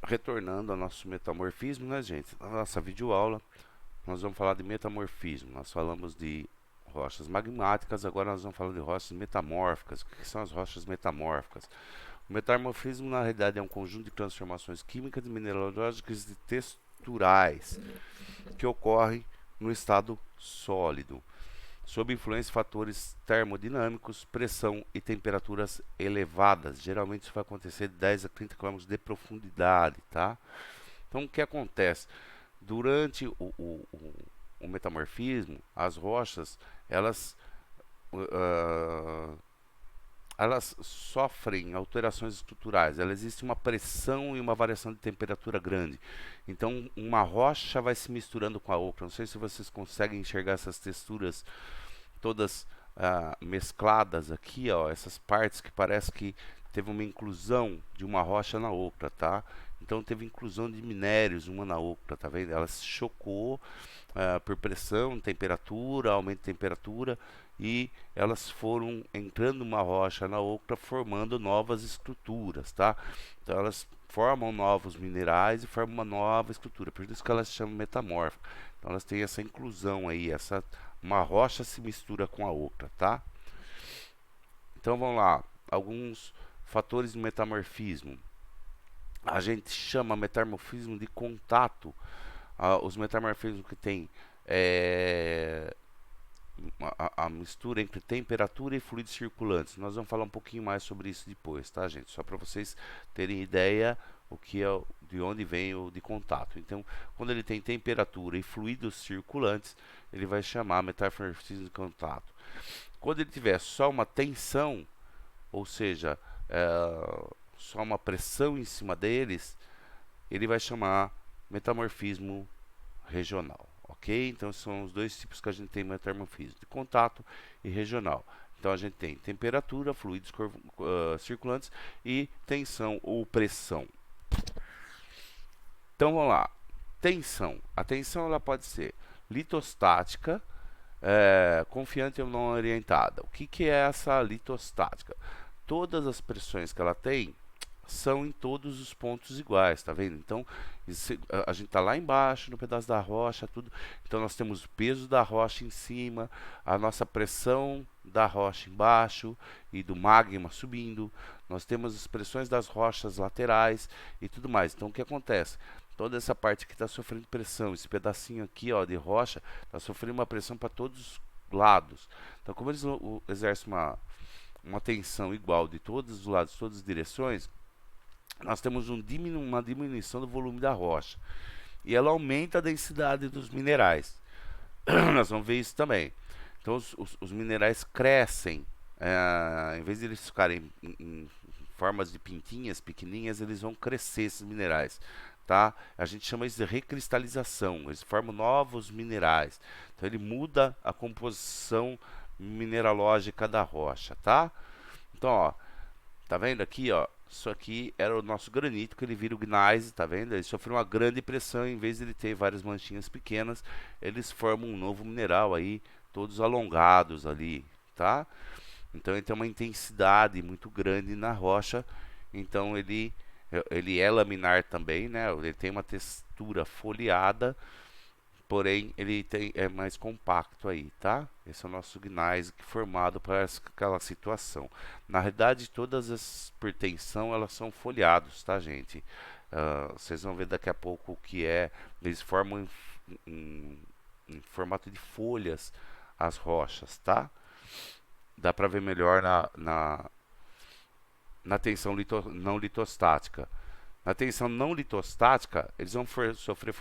retornando ao nosso metamorfismo, né, gente? Na nossa videoaula, nós vamos falar de metamorfismo. Nós falamos de rochas magmáticas, agora nós vamos falar de rochas metamórficas. O que são as rochas metamórficas? O metamorfismo, na realidade, é um conjunto de transformações químicas, mineralógicas e texturais que ocorrem no estado sólido, sob influência de fatores termodinâmicos, pressão e temperaturas elevadas. Geralmente isso vai acontecer de 10 a 30 km de profundidade, tá? Então o que acontece? Durante o metamorfismo, as rochas, elas, uh, elas sofrem alterações estruturais. Ela existe uma pressão e uma variação de temperatura grande. Então uma rocha vai se misturando com a outra. Não sei se vocês conseguem enxergar essas texturas todas mescladas aqui, ó, essas partes que parece que teve uma inclusão de uma rocha na outra, tá? Então teve inclusão de minérios uma na outra, tá vendo? Ela se chocou por pressão, temperatura, aumento de temperatura e elas foram entrando uma rocha na outra, formando novas estruturas, tá? Então elas formam novos minerais e formam uma nova estrutura, por isso que elas se chamam metamórficas. Então elas têm essa inclusão aí, uma rocha se mistura com a outra, tá? Então vamos lá, alguns fatores de metamorfismo. A gente chama metamorfismo de contato. Os metamorfismos que tem a mistura entre temperatura e fluidos circulantes. Nós vamos falar um pouquinho mais sobre isso depois, tá, gente? Só para vocês terem ideia o que é, de onde vem o de contato. Então, quando ele tem temperatura e fluidos circulantes, ele vai chamar metamorfismo de contato. Quando ele tiver só uma tensão, ou seja, só uma pressão em cima deles, ele vai chamar metamorfismo regional, ok? Então são os dois tipos que a gente tem metamorfismo, de contato e regional. Então a gente tem temperatura, fluidos circulantes e tensão ou pressão. Então vamos lá, tensão. A tensão ela pode ser litostática, confiante ou não orientada. O que é essa litostática? Todas as pressões que ela tem são em todos os pontos iguais, tá vendo? Então a gente tá lá embaixo no pedaço da rocha, tudo. Então nós temos o peso da rocha em cima, a nossa pressão da rocha embaixo e do magma subindo. Nós temos as pressões das rochas laterais e tudo mais. Então o que acontece? Toda essa parte que está sofrendo pressão, esse pedacinho aqui, ó, de rocha, está sofrendo uma pressão para todos os lados. Então, como eles exercem uma tensão igual de todos os lados, todas as direções, nós temos uma diminuição do volume da rocha. E ela aumenta a densidade dos minerais. Nós vamos ver isso também. Então os minerais crescem. Em vez de eles ficarem em formas de pintinhas pequenininhas, eles vão crescer esses minerais. Tá? A gente chama isso de recristalização. Eles formam novos minerais. Então ele muda a composição mineralógica da rocha. Tá? Então, ó, tá vendo aqui, ó? Isso aqui era o nosso granito, que ele vira o gneiss, tá vendo? Ele sofreu uma grande pressão, em vez de ele ter várias manchinhas pequenas, eles formam um novo mineral aí, todos alongados ali, tá? Então ele tem uma intensidade muito grande na rocha, então ele é laminar também, né? Ele tem uma textura foliada, porém ele é mais compacto aí, tá? Esse é o nosso gneiss formado para aquela situação. Na realidade, todas as por tensão elas são folhados, tá, gente? Vocês vão ver daqui a pouco o que é. Eles formam em formato de folhas as rochas, tá? Dá para ver melhor na tensão não litostática. Na tensão não litostática, eles vão sofrer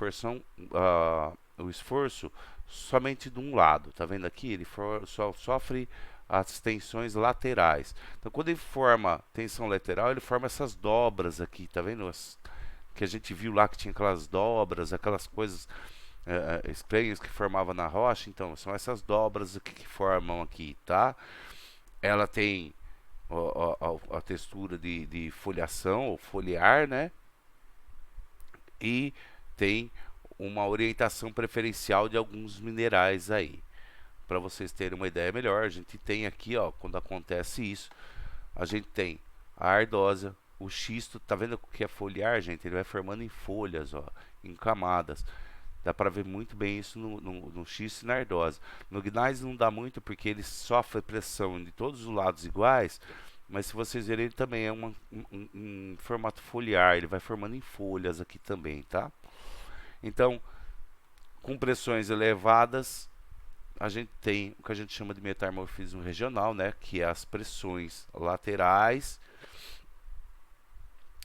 o esforço somente de um lado. Tá vendo aqui? Ele só sofre as tensões laterais. Então, quando ele forma tensão lateral, ele forma essas dobras aqui. Tá vendo? Que a gente viu lá que tinha aquelas dobras, aquelas coisas estranhas que formava na rocha. Então, são essas dobras aqui que formam aqui, tá? Ela tem a textura de folhação ou foliar, né? E tem uma orientação preferencial de alguns minerais aí. Para vocês terem uma ideia melhor, a gente tem aqui, ó, quando acontece isso, a gente tem a ardósia, o xisto, tá vendo o que é foliar, gente? Ele vai formando em folhas, ó, em camadas. Dá para ver muito bem isso no xisto e na ardósia. No gneiss não dá muito porque ele sofre pressão de todos os lados iguais, mas se vocês verem, ele também é um formato foliar, ele vai formando em folhas aqui também, tá? Então, com pressões elevadas, a gente tem o que a gente chama de metamorfismo regional, né? Que é as pressões laterais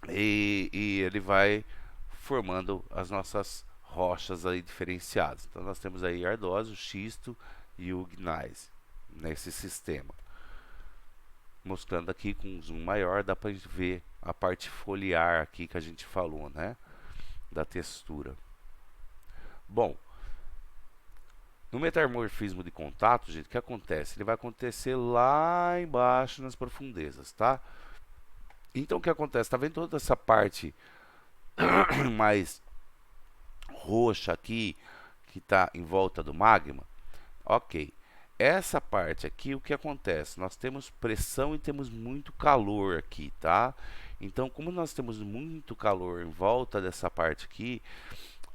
e ele vai formando as nossas rochas aí diferenciadas. Então nós temos aí ardósia, o xisto e o gneiss nesse sistema. Mostrando aqui com um zoom maior, dá para ver a parte foliar aqui que a gente falou, né? Da textura. Bom, no metamorfismo de contato, gente, o que acontece? Ele vai acontecer lá embaixo nas profundezas, tá? Então o que acontece? Tá vendo toda essa parte mais roxa aqui que está em volta do magma? Ok. Essa parte aqui, o que acontece? Nós temos pressão e temos muito calor aqui, tá? Então, como nós temos muito calor em volta dessa parte aqui,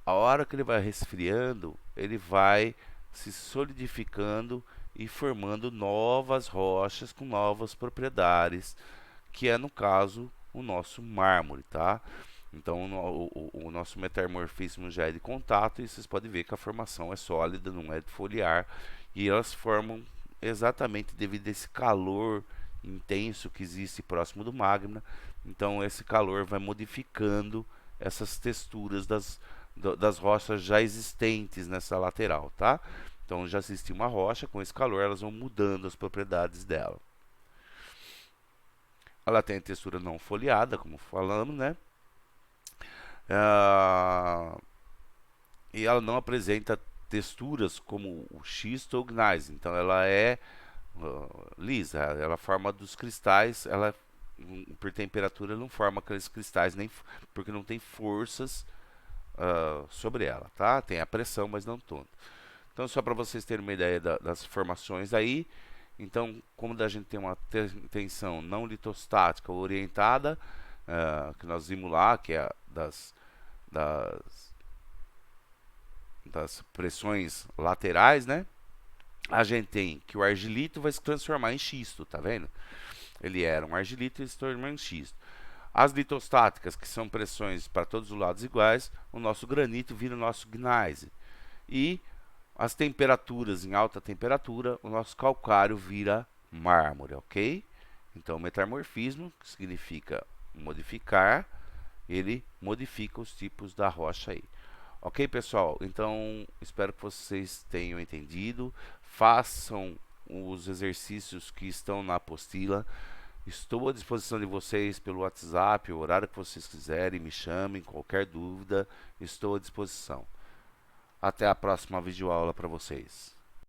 a hora que ele vai resfriando, ele vai se solidificando e formando novas rochas com novas propriedades, que é no caso o nosso mármore, tá? Então o nosso metamorfismo já é de contato e vocês podem ver que a formação é sólida, não é de foliar, e elas formam exatamente devido a esse calor intenso que existe próximo do magma. Então esse calor vai modificando essas texturas das rochas já existentes nessa lateral, tá? Então já existe uma rocha, com esse calor elas vão mudando as propriedades dela. Ela tem a textura não foliada, como falamos, né? E ela não apresenta texturas como o xisto ou o gneiss. Então ela é lisa, ela forma dos cristais, ela por temperatura não forma aqueles cristais nem porque não tem forças sobre ela, tá? Tem a pressão, mas não tanto. Então só para vocês terem uma ideia das formações aí. Então, como a gente tem uma tensão não litostática orientada, que nós vimos lá, que é das pressões laterais, né? A gente tem que o argilito vai se transformar em xisto, tá vendo? Ele era um argilito e se transformou em xisto. As litostáticas, que são pressões para todos os lados iguais, o nosso granito vira o nosso gneiss. E as temperaturas, em alta temperatura, o nosso calcário vira mármore, ok? Então, metamorfismo, que significa modificar, ele modifica os tipos da rocha aí. Ok, pessoal? Então, espero que vocês tenham entendido. Façam os exercícios que estão na apostila. Estou à disposição de vocês pelo WhatsApp, o horário que vocês quiserem, me chamem, qualquer dúvida, estou à disposição. Até a próxima videoaula para vocês.